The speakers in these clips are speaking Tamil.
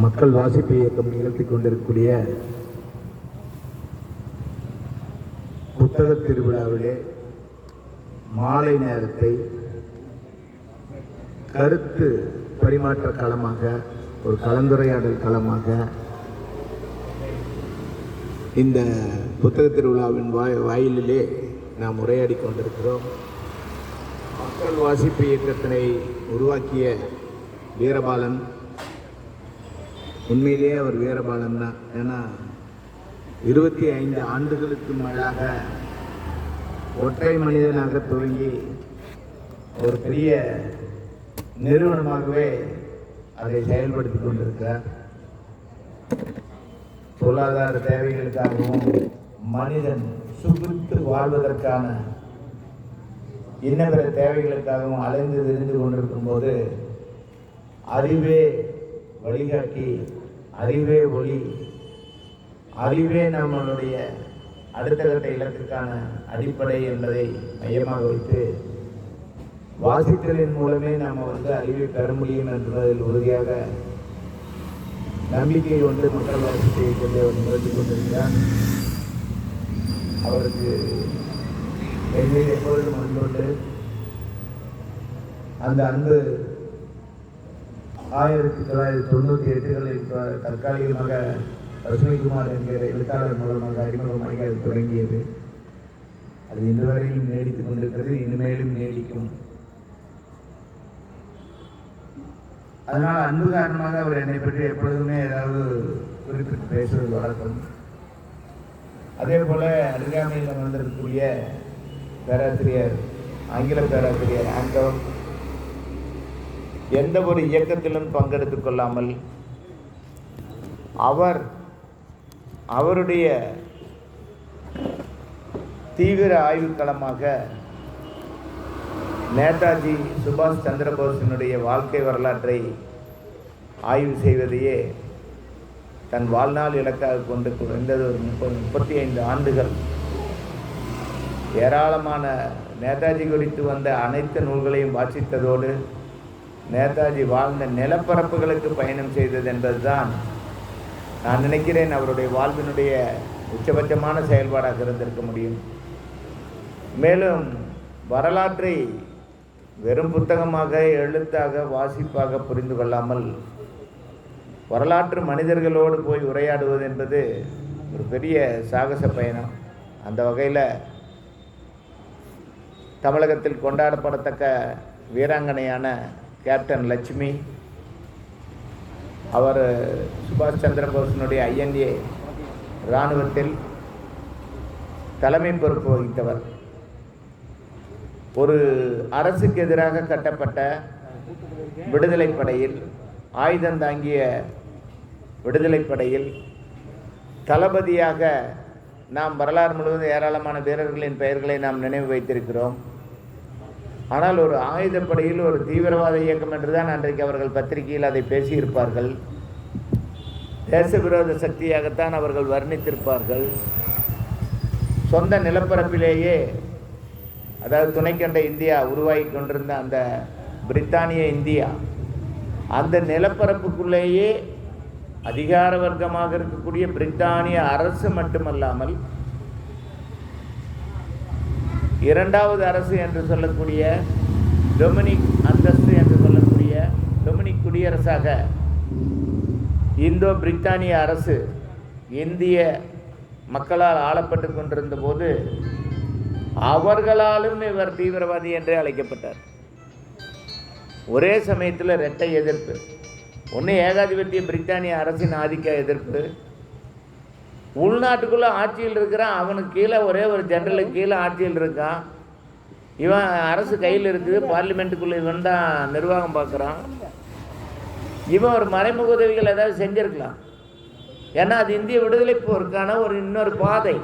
மக்கள் வாசிப்பு இயக்கம் நிகழ்த்தி கொண்டிருக்கக்கூடிய புத்தக திருவிழாவிலே மாலை நேரத்தை கருத்து பரிமாற்ற களமாக, ஒரு கலந்துரையாடல் களமாக இந்த புத்தக திருவிழாவின் வாயிலிலே நாம் உரையாடி கொண்டிருக்கிறோம். மக்கள் வாசிப்பு இயக்கத்தினை உருவாக்கிய வீரபாலன், உண்மையிலேயே அவர் வீரபாலன் தான். ஏன்னா 25 ஆண்டுகளுக்கு மேலாக ஒற்றை மனிதனாக துவங்கி ஒரு பெரிய நிறுவனமாகவே அதை செயல்படுத்தி கொண்டிருக்கிறார். பொருளாதார தேவைகளுக்காகவும் மனிதன் சுகித்து வாழ்வதற்கான இன்னபிற தேவைகளுக்காகவும் அலைந்து திரிந்து கொண்டிருக்கும் போது அறிவே வழிகாட்டி, அறிவே ஒளி, அறிவே நம்மளுடைய அடுத்த கட்ட இலக்குக்கான அடிப்படை என்பதை மையமாக வைத்து வாசித்தலின் மூலமே நாம் அறிவை பெற முடியும் என்பதில் உறுதியாக நம்பிக்கை கொண்டு மக்கள் வாசிப்பை கொண்டு அவர் நிகழ்த்தி கொண்டிருக்கிறார். அவருக்கு என்னை எப்பொழுதும் அன்புண்டு. அந்த அன்பு 1998களில் தற்காலிகமாக ரஜினிகுமார் என்கிற எழுத்தாளர் மூலமாக அறிமுகமாக அது தொடங்கியது. அது இன்று வரையிலும் நீடித்துக் கொண்டிருக்கிறது, இனிமேலும் நீடிக்கும். அதனால் அன்பு காரணமாக அவர் என்னை பற்றி எப்பொழுதுமே ஏதாவது குறிப்பிட்டு பேசுவது வழக்கம். அதே போல அருகாமையில் அமர்ந்திருக்கக்கூடிய பேராசிரியர், ஆங்கில பேராசிரியர் ஆண்டவர் எந்த ஒரு இயக்கத்திலும் பங்கெடுத்துக் கொள்ளாமல் அவருடைய தீவிர ஆய்வுக்களமாக நேதாஜி சுபாஷ் சந்திரபோஸினுடைய வாழ்க்கை வரலாற்றை ஆய்வு செய்வதையே தன் வாழ்நாள் இலக்காக கொண்டு குறைந்தது ஒரு 35 ஆண்டுகள் ஏராளமான நேதாஜி குறித்து வந்த அனைத்து நூல்களையும் வாசித்ததோடு நேதாஜி வாழ்ந்த நிலப்பரப்புகளுக்கு பயணம் செய்தது என்பதுதான் நான் நினைக்கிறேன் அவருடைய வாழ்வினுடைய உச்சபட்சமான செயல்பாடாக இருந்திருக்க முடியும். மேலும் வரலாற்றை வெறும் புத்தகமாக, எழுத்தாக, வாசிப்பாக புரிந்து கொள்ளாமல் வரலாற்று மனிதர்களோடு போய் உரையாடுவது என்பது ஒரு பெரிய சாகச பயணம். அந்த வகையில் தமிழகத்தில் கொண்டாடப்படத்தக்க வீராங்கனையான கேப்டன் லட்சுமி, அவர் சுபாஷ் சந்திரபோஸினுடைய INA இராணுவத்தில் தலைமை பொறுப்பு வகித்தவர். ஒரு அரசுக்கு எதிராக கட்டப்பட்ட விடுதலை படையில், ஆயுதம் தாங்கிய விடுதலை படையில் தளபதியாக நாம் வரலாறு முழுவதும் ஏராளமான வீரர்களின் பெயர்களை நாம் நினைவு வைத்திருக்கிறோம். ஆனால் ஒரு ஆயுதப்படையில் ஒரு தீவிரவாத இயக்கம் என்றுதான் அன்றைக்கு அவர்கள் பத்திரிகையில் அதை பேசியிருப்பார்கள். தேச விரோத சக்தியாகத்தான் அவர்கள் வர்ணித்திருப்பார்கள். சொந்த நிலப்பரப்பிலேயே, அதாவது துணைக்கண்ட இந்தியா உருவாகி கொண்டிருந்த அந்த பிரித்தானிய இந்தியா, அந்த நிலப்பரப்புக்குள்ளேயே அதிகார வர்க்கமாக இருக்கக்கூடிய பிரித்தானிய அரசு மட்டுமல்லாமல் இரண்டாவது அரசு என்று சொல்லக்கூடிய டொமினிக் அந்தஸ்து என்று சொல்லக்கூடிய டொமினிக் குடியரசாக இந்தோ பிரித்தானிய அரசு இந்திய மக்களால் ஆளப்பட்டு கொண்டிருந்த போது அவர்களாலும் இவர் தீவிரவாதி என்றே அழைக்கப்பட்டார். ஒரே சமயத்தில் இரட்டை எதிர்ப்பு. ஒன்று ஏகாதிபத்திய பிரித்தானிய அரசின் ஆதிக்க எதிர்ப்பு, உள்நாட்டுக்குள்ளே ஆட்சியில் இருக்கிறான், அவனுக்கு கீழே ஒரே ஒரு ஜெனரலுக்கு கீழே ஆட்சியில் இருக்கான், இவன் அரசு கையில் இருக்குது, பார்லிமெண்ட்டுக்குள்ளே இவன் தான் நிர்வாகம் பார்க்குறான், இவன் ஒரு மறைமுக உதவிகள் ஏதாவது செஞ்சுருக்கலாம். ஏன்னா அது இந்திய விடுதலை போருக்கான இன்னொரு பாதை.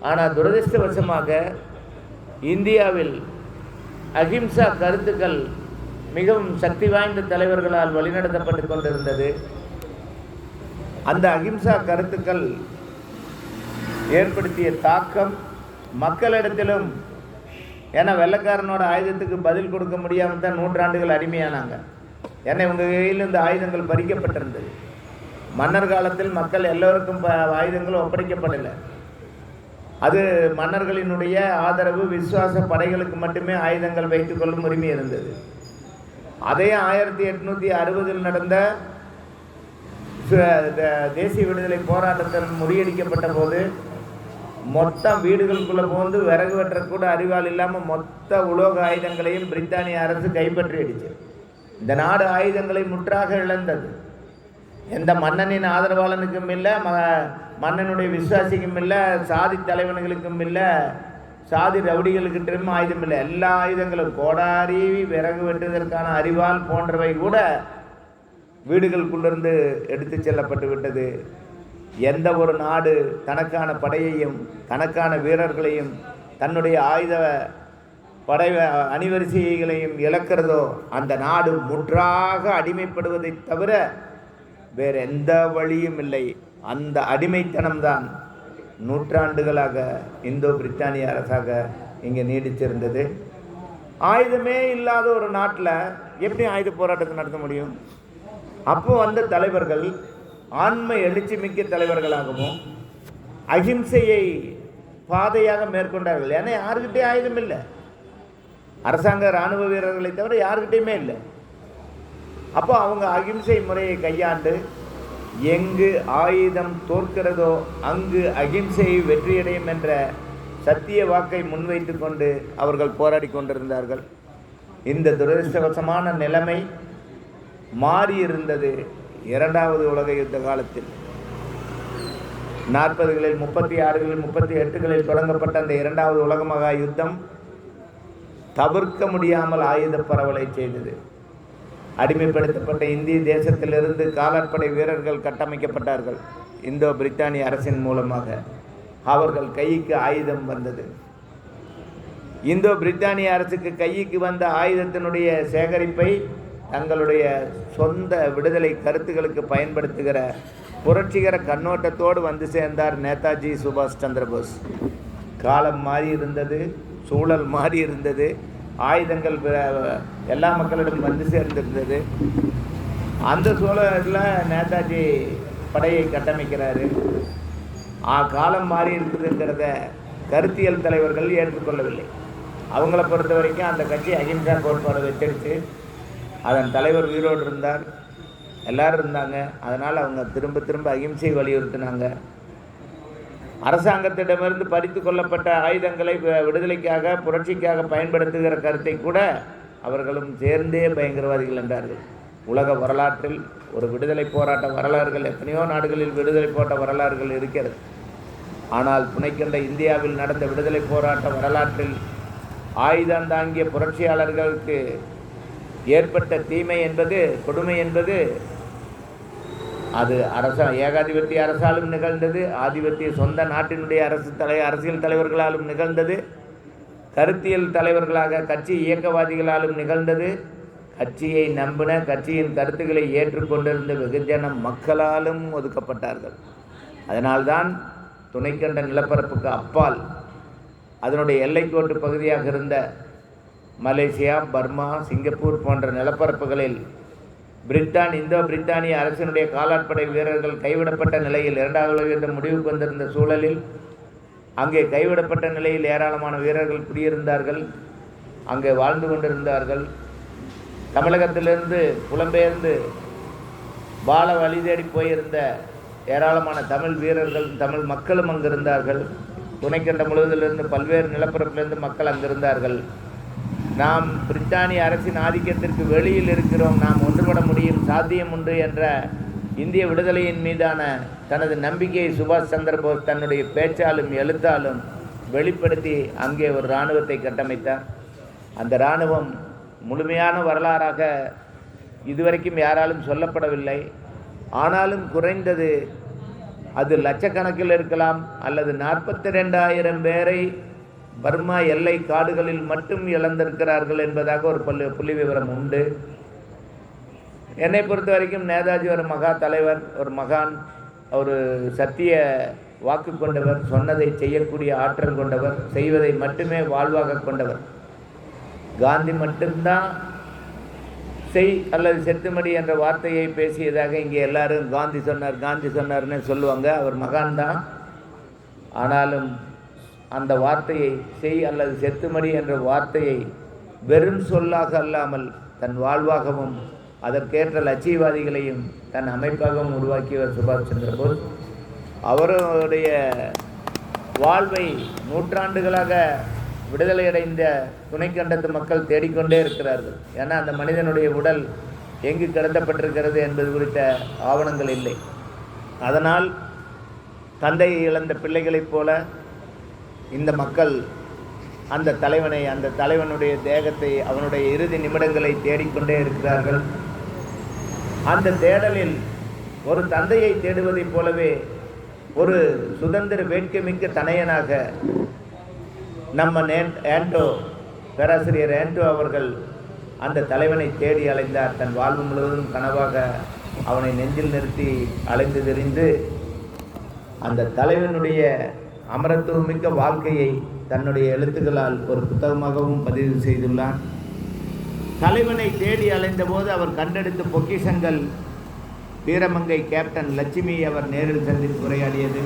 ஆனால் துரதிர்ஷ்டவசமாக இந்தியாவில் அஹிம்சா கருத்துக்கள் மிகவும் சக்தி வாய்ந்த தலைவர்களால் வழிநடத்தப்பட்டு கொண்டிருந்தது. அந்த அஹிம்சா கருத்துக்கள் ஏற்படுத்திய தாக்கம் மக்களிடத்திலும் ஏன்னா வெள்ளைக்காரனோட ஆயுதத்துக்கு பதில் கொடுக்க முடியாமல் தான் நூற்றாண்டுகள் அடிமையானாங்க. ஏன்னா இவங்க கையில் இந்த ஆயுதங்கள் பறிக்கப்பட்டிருந்தது. மன்னர் காலத்தில் மக்கள் எல்லோருக்கும் ஆயுதங்கள் ஒப்படைக்கப்படலை. அது மன்னர்களினுடைய ஆதரவு விசுவாச படைகளுக்கு மட்டுமே ஆயுதங்கள் வைத்துக் கொள்ளும் உரிமை இருந்தது. அதே 1860 நடந்த தேசிய விடுதலை போராட்டத்தில் முறியடிக்கப்பட்ட போது மொத்தம் வீடுகளுக்குள்ளே போந்து விறகு வெட்டக்கூட அறிவால் இல்லாமல் மொத்த உலோக ஆயுதங்களையும் பிரித்தானிய அரசு கைப்பற்றிடுச்சு. இந்த நாடு ஆயுதங்களை முற்றாக இழந்தது. எந்த மன்னனின் ஆதரவாளனுக்கும் இல்லை, மன்னனுடைய விசுவாசிக்கும் இல்லை, சாதி தலைவன்களுக்கும் இல்லை, சாதி ரவுடிகளுக்கிட்டும் ஆயுதம் இல்லை. எல்லா ஆயுதங்களும் கோடாரி விறகு வெட்டுவதற்கான அறிவால் போன்றவை கூட வீடுகளுக்குள்ளிருந்து எடுத்து செல்லப்பட்டு விட்டது. எந்த ஒரு நாடு தனக்கான படையையும் தனக்கான வீரர்களையும் தன்னுடைய ஆயுத படை அணிவரிசைகளையும் இழக்கிறதோ அந்த நாடு முற்றாக அடிமைப்படுவதை தவிர வேறு எந்த வழியும் இல்லை. அந்த அடிமைத்தனம்தான் நூற்றாண்டுகளாக இந்தோ பிரித்தானிய அரசாக இங்கே நீடிச்சிருந்தது. ஆயுதமே இல்லாத ஒரு நாட்டில் எப்படி ஆயுத போராட்டத்தை நடத்த முடியும்? அப்போ வந்த தலைவர்கள் ஆண்மை எழுச்சி மிக்க தலைவர்களாகவும் அகிம்சையை பாதையாக மேற்கொண்டார்கள். ஏன்னா யாருக்கிட்டே ஆயுதம் இல்லை, அரசாங்க இராணுவ வீரர்களை தவிர யாருக்கிட்டையுமே இல்லை. அப்போ அவங்க அகிம்சை முறையை கையாண்டு எங்கு ஆயுதம் தோற்கிறதோ அங்கு அகிம்சை வெற்றியடையும் என்ற சத்திய வாக்கை முன்வைத்து கொண்டு அவர்கள் போராடி கொண்டிருந்தார்கள். இந்த துரதிர்ஷ்டவசமான நிலைமை மாறியிருந்தது 2வது உலக யுத்த காலத்தில். 40களில் 36களில் 38களில் தொடங்கப்பட்ட அந்த 2வது உலக மகா யுத்தம் தவிர்க்க முடியாமல் ஆயுத பரவலை செய்தது. அடிமைப்படுத்தப்பட்ட இந்திய தேசத்திலிருந்து காலாட்படை வீரர்கள் கட்டமைக்கப்பட்டார்கள். இந்தோ பிரித்தானிய அரசின் மூலமாக அவர்கள் கைக்கு ஆயுதம் வந்தது. இந்தோ பிரித்தானிய அரசுக்கு கைக்கு வந்த ஆயுதத்தினுடைய சேகரிப்பை தங்களுடைய சொந்த விடுதலை கருத்துக்களுக்கு பயன்படுத்துகிற புரட்சிகர கண்ணோட்டத்தோடு வந்து சேர்ந்தார் நேதாஜி சுபாஷ் சந்திரபோஸ். காலம் மாறி இருந்தது, சூழல் மாறி இருந்தது, ஆயுதங்கள் எல்லா மக்களிடம் வந்து சேர்ந்திருந்தது. அந்த சூழலில் நேதாஜி படையை கட்டமைக்கிறாரு. காலம் மாறி இருக்குதுங்கிறத கருத்தியல் தலைவர்கள் ஏற்றுக்கொள்ளவில்லை. அவங்கள பொறுத்த வரைக்கும் அந்த கட்சி அகிம்சா கோட்பாடு வச்சிருச்சு. அதன் தலைவர் உயிரோடு இருந்தார், எல்லோரும் இருந்தாங்க. அதனால் அவங்க திரும்ப திரும்ப அகிம்சை வலியுறுத்தினாங்க. அரசாங்கத்திடமிருந்து பறித்து கொள்ளப்பட்ட ஆயுதங்களை விடுதலைக்காக புரட்சிக்காக பயன்படுத்துகிற கருத்தை கூட அவர்களும் சேர்ந்தே பயங்கரவாதிகள் என்றார்கள். உலக வரலாற்றில் ஒரு விடுதலை போராட்ட வரலாறுகள் எத்தனையோ நாடுகளில் விடுதலை போராட்ட வரலாறுகள் இருக்கிறது. ஆனால் துணைக்கண்ட இந்தியாவில் நடந்த விடுதலை போராட்ட வரலாற்றில் ஆயுதம் தாங்கிய புரட்சியாளர்களுக்கு ஏற்பட்ட தீமை என்பது, கொடுமை என்பது, அது ஏகாதிபத்திய அரசாலும் நிகழ்ந்தது, ஆதிபத்திய சொந்த நாட்டினுடைய அரசியல் தலைவர்களாலும் நிகழ்ந்தது, கருத்தியல் தலைவர்களாக கட்சி இயக்கவாதிகளாலும் நிகழ்ந்தது, கட்சியை நம்பின கட்சியின் கருத்துக்களை ஏற்றுக்கொண்டிருந்த வெகுஜன மக்களாலும் ஒதுக்கப்பட்டார்கள். அதனால்தான் துணைக்கண்ட நிலப்பரப்புக்கு அப்பால் அதனுடைய எல்லைக்கோட்டு பகுதியாக இருந்த மலேசியா, பர்மா, சிங்கப்பூர் போன்ற நிலப்பரப்புகளில் இந்தோ பிரித்தானிய அரசினுடைய காலாட்படை வீரர்கள் கைவிடப்பட்ட நிலையில் 2வது உலக யுத்தம் முடிவுக்கு வந்திருந்த சூழலில் அங்கே கைவிடப்பட்ட நிலையில் ஏராளமான வீரர்கள் குடியிருந்தார்கள், அங்கே வாழ்ந்து கொண்டிருந்தார்கள். தமிழகத்திலிருந்து புலம்பெயர்ந்து வாழ வழி தேடி போயிருந்த ஏராளமான தமிழ் வீரர்கள், தமிழ் மக்களும் அங்கு இருந்தார்கள். துணைக்கண்டம் முழுவதிலிருந்து பல்வேறு நிலப்பரப்பிலிருந்து மக்கள் அங்கிருந்தார்கள். நாம் பிரித்தானிய அரசின் ஆதிக்கத்திற்கு வெளியில் இருக்கிறோம், நாம் ஒன்றுபட முடியும், சாத்தியம் உண்டு என்ற இந்திய விடுதலையின் மீதான தனது நம்பிக்கையை சுபாஷ் சந்திரபோஸ் தன்னுடைய பேச்சாலும் எழுத்தாலும் வெளிப்படுத்தி அங்கே ஒரு இராணுவத்தை கட்டமைத்தார். அந்த இராணுவம் முழுமையான வரலாறாக இதுவரைக்கும் யாராலும் சொல்லப்படவில்லை. ஆனாலும் குறைந்தது அது லட்சக்கணக்கில் இருக்கலாம், அல்லது 42,000 பேரை பர்மா எல்லை காடுகளில் மட்டும் இழந்திருக்கிறார்கள் என்பதாக ஒரு புள்ளி விவரம் உண்டு. என்னை பொறுத்த வரைக்கும் நேதாஜி ஒரு மகா தலைவர், ஒரு மகான், ஒரு சத்திய வாக்கு கொண்டவர், சொன்னதை செய்யக்கூடிய ஆற்றல் கொண்டவர், செய்வதை மட்டுமே வாழ்வாக கொண்டவர். காந்தி மட்டும்தான் செய் அல்லது செத்துமடி என்ற வார்த்தையை பேசியதாக இங்கே எல்லாரும் காந்தி சொன்னார்னு சொல்லுவாங்க. அவர் மகான் தான். ஆனாலும் அந்த வார்த்தையை செய் அல்லது செத்துமடி என்ற வார்த்தையை வெறும் சொல்லாக அல்லாமல் தன் வாழ்வாகவும் அதற்கேற்ற லட்சியவாதிகளையும் தன் அமைப்பாகவும் உருவாக்கியவர் சுபாஷ் சந்திர போஸ். அவருடைய வாழ்வை நூற்றாண்டுகளாக விடுதலையடைந்த துணைக்கண்டத்து மக்கள் தேடிக்கொண்டே இருக்கிறார்கள். ஏன்னா அந்த மனிதனுடைய உடல் எங்கு கடத்தப்பட்டிருக்கிறது என்பது குறித்த ஆவணங்கள் இல்லை. அதனால் தந்தையை இழந்த பிள்ளைகளைப் போல இந்த மக்கள் அந்த தலைவனுடைய தேகத்தை, அவனுடைய இறுதி நிமிடங்களை தேடிக்கொண்டே இருக்கிறார்கள். அந்த தேடலில் ஒரு தந்தையை தேடுவதைப் போலவே ஒரு சுதந்திர வேட்கைமிக்க தனையனாக நம்ம பேராசிரியர் ஆண்டோ அவர்கள் அந்த தலைவனை தேடி அலைந்தார். தன் வாழ்வு முழுவதும் கனவாக அவனை நெஞ்சில் நிறுத்தி அலைந்து திரிந்து அந்த தலைவனுடைய அமரத்துவமிக்க வாழ்க்கையை தன்னுடைய எழுத்துக்களால் ஒரு புத்தகமாகவும் பதிவு செய்துள்ளார். தலைவனை தேடி அலைந்த போது அவர் கண்டெடுத்த பொக்கிஷங்கள் வீரமங்கை கேப்டன் லட்சுமி அவர் நேரில் சந்தித்து உரையாடியது.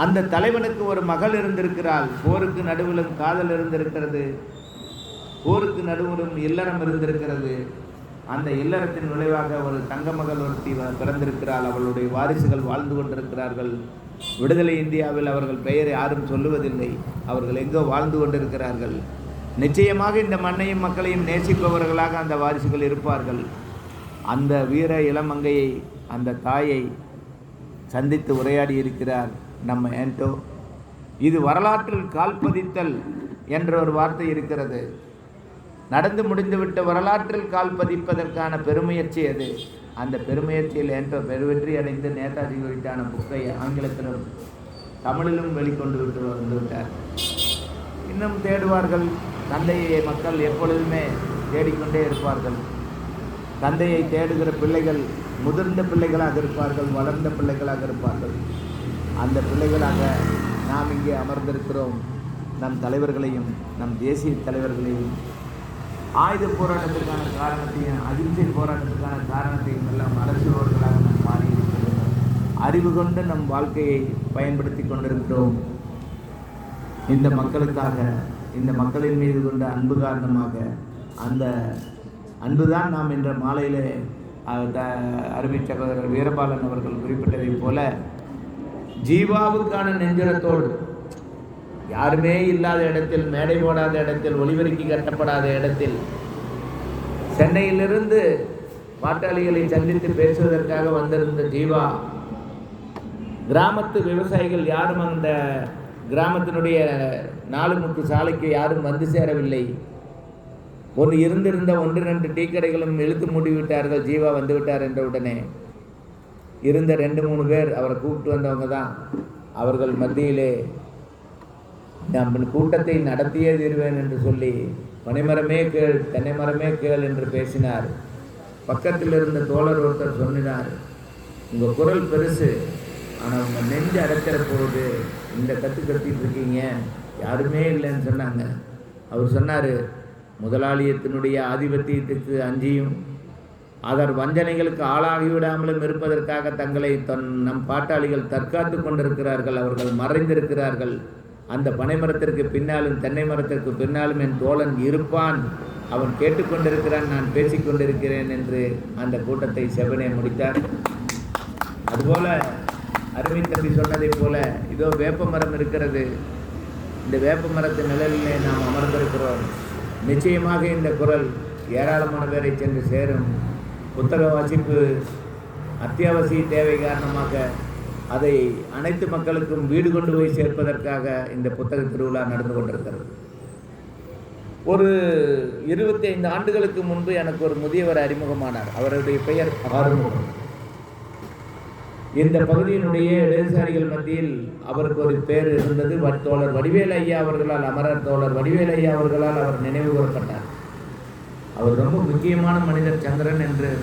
அந்த தலைவனுக்கு ஒரு மகள் இருந்திருக்கிறாள். போருக்கு நடுவிலும் காதல் இருந்திருக்கிறது, போருக்கு நடுவிலும் இல்லறம் இருந்திருக்கிறது. அந்த இல்லறத்தின் விளைவாக ஒரு தங்க மகள் ஒருத்தி பிறந்திருக்கிறாள். அவளுடைய வாரிசுகள் வாழ்ந்து கொண்டிருக்கிறார்கள். விடுதலை இந்தியாவில் அவர்கள் பெயரை யாரும் சொல்லுவதில்லை. அவர்கள் எங்கோ வாழ்ந்து கொண்டிருக்கிறார்கள். நிச்சயமாக இந்த மண்ணையும் மக்களையும் நேசிப்பவர்களாக அந்த வாரிசுகள் இருப்பார்கள். அந்த வீர இளமங்கையை, அந்த தாயை சந்தித்து உரையாடி இருக்கிறார் நம்ம ஆண்டோ. இது வரலாற்றில் கால்பதித்தல் என்ற ஒரு வார்த்தை இருக்கிறது. நடந்து முடிந்துவிட்ட வரலாற்றில் கால் பதிப்பதற்கான பெருமுயற்சி அது. அந்த பெருமுயற்சியில் ஆண்டோ பெருவெற்றி அடைந்து நேதாஜி குறித்தான புக்கை ஆங்கிலத்திலும் தமிழிலும் வெளிக்கொண்டு வந்துவிட்டார். இன்னும் தேடுவார்கள். தந்தையை மக்கள் எப்பொழுதுமே தேடிக்கொண்டே இருப்பார்கள். தந்தையை தேடுகிற பிள்ளைகள் முதிர்ந்த பிள்ளைகளாக இருப்பார்கள், வளர்ந்த பிள்ளைகளாக இருப்பார்கள். அந்த பிள்ளைகளாக நாம் இங்கே அமர்ந்திருக்கிறோம். நம் தலைவர்களையும், நம் தேசிய தலைவர்களையும், ஆயுத போராட்டத்திற்கான காரணத்தையும், அகிம்சை போராட்டத்திற்கான காரணத்தையும் எல்லாம் அரசியல்வாதிகளாக நாம் மாறியிருக்கிறோம். அறிவு கொண்டு நம் வாழ்க்கையை பயன்படுத்தி கொண்டிருக்கிறோம். இந்த மக்களுக்காக, இந்த மக்களின் மீது கொண்ட அன்பு காரணமாக, அந்த அன்புதான் நாம் என்ற மாலையிலே அருமை சகோதரர் வீரபாலன் அவர்கள் குறிப்பிட்டதைப் போல ஜீவாவுக்கான நெஞ்சுரத்தோடு, யாருமே இல்லாத இடத்தில், மேடை போடாத இடத்தில், ஒளிபெருக்கி கட்டப்படாத இடத்தில் சென்னையிலிருந்து பாட்டாளிகளை சந்தித்து பேசுவதற்காக வந்திருந்த ஜீவா, கிராமத்து விவசாயிகள் யாரும் அந்த கிராமத்தினுடைய 4 முக்கு சாலைக்கு யாரும் வந்து சேரவில்லை. இருந்திருந்த 1-2 டீ கடைகளும் இழுத்து மூடிவிட்டார்கள். ஜீவா வந்துவிட்டார் என்ற உடனே இருந்த 2-3 பேர் அவரை கூப்பிட்டு வந்தவங்க தான். அவர்கள் மத்தியிலே நம் கூட்டத்தை நடத்தியே தீர்வேன் என்று சொல்லி பனைமரமே கேள், தென்னை மரமே கேள் என்று பேசினார். பக்கத்தில் இருந்த தோழர் ஒருத்தர் சொன்னார், உங்கள் குரல் பெருசு, ஆனால் உங்கள் நெஞ்சு அடைக்கிற போது இந்த கத்திட்டு இருக்கீங்க, யாருமே இல்லைன்னு சொன்னாங்க. அவர் சொன்னார், முதலாளியத்தினுடைய ஆதிபத்தியத்துக்கு அஞ்சியும் அதர் வஞ்சனைகளுக்கு ஆளாகிவிடாமலும் இருப்பதற்காக தங்களை நம் பாட்டாளிகள் தற்காத்து கொண்டிருக்கிறார்கள். அவர்கள் மறைந்திருக்கிறார்கள். அந்த பனைமரத்திற்கு பின்னாலும் தென்னை மரத்திற்கு பின்னாலும் என் தோழன் இருப்பான், அவன் கேட்டுக்கொண்டிருக்கிறான், நான் பேசிக்கொண்டிருக்கிறேன் என்று அந்த கூட்டத்தை செவனே முடித்தார். அதுபோல அருமை தம்பி சொன்னதைப் போல இதோ வேப்ப மரம் இருக்கிறது. இந்த வேப்ப மரத்தின் நிழலிலே நாம் அமர்ந்திருக்கிறோம். நிச்சயமாக இந்த குரல் ஏராளமான பேரை சென்று சேரும். புத்தக வாசிப்பு அத்தியாவசிய தேவை காரணமாக அதை அனைத்து மக்களுக்கும் வீடு கொண்டு போய் சேர்ப்பதற்காக இந்த புத்தக திருவிழா நடந்து கொண்டிருக்கிறது. ஒரு 25 ஆண்டுகளுக்கு முன்பு எனக்கு ஒரு முதியவர் அறிமுகமானார். அவருடைய பெயர் ஆறுமுகம். இந்த பகுதியினுடைய இடதுசாரிகள் மத்தியில் அவருக்கு ஒரு பேர் இருந்தது. தோழர் வடிவேல் ஐயா அவர்களால், அமரர் தோழர் வடிவேல் ஐயா அவர்களால் அவர் நினைவு கூறப்பட்டார். அவர் ரொம்ப முக்கியமான மனிதர்,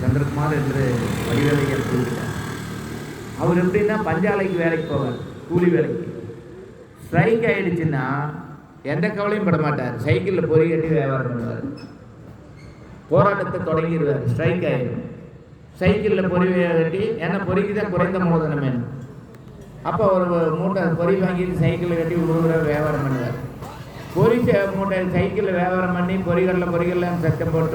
சந்திரகுமார் என்று வடிவேல் ஐயா கூறினார். அவர் எப்படின்னா பஞ்சாலைக்கு வேலைக்கு போவார், கூலி வேலைக்கு. ஸ்ட்ரைக் ஆகிடுச்சுன்னா எந்த கவலையும் பட மாட்டார். சைக்கிளில் பொறி கட்டி வியாபாரம் பண்ணுவார். போராட்டத்தை தொடங்கிடுவார். ஸ்ட்ரைக் ஆகிடும். சைக்கிளில் பொறி கட்டி, ஏன்னா பொறிக்கு தான் குறைந்த மூலதனமே. அப்போ ஒரு மூட்டை பொறி வாங்கிட்டு சைக்கிளில் கட்டி உருவ வியாபாரம் பண்ணுவார். பொறி மூட்டை சைக்கிளில் வியாபாரம் பண்ணி பொறிகளில் சத்தம் போட்டு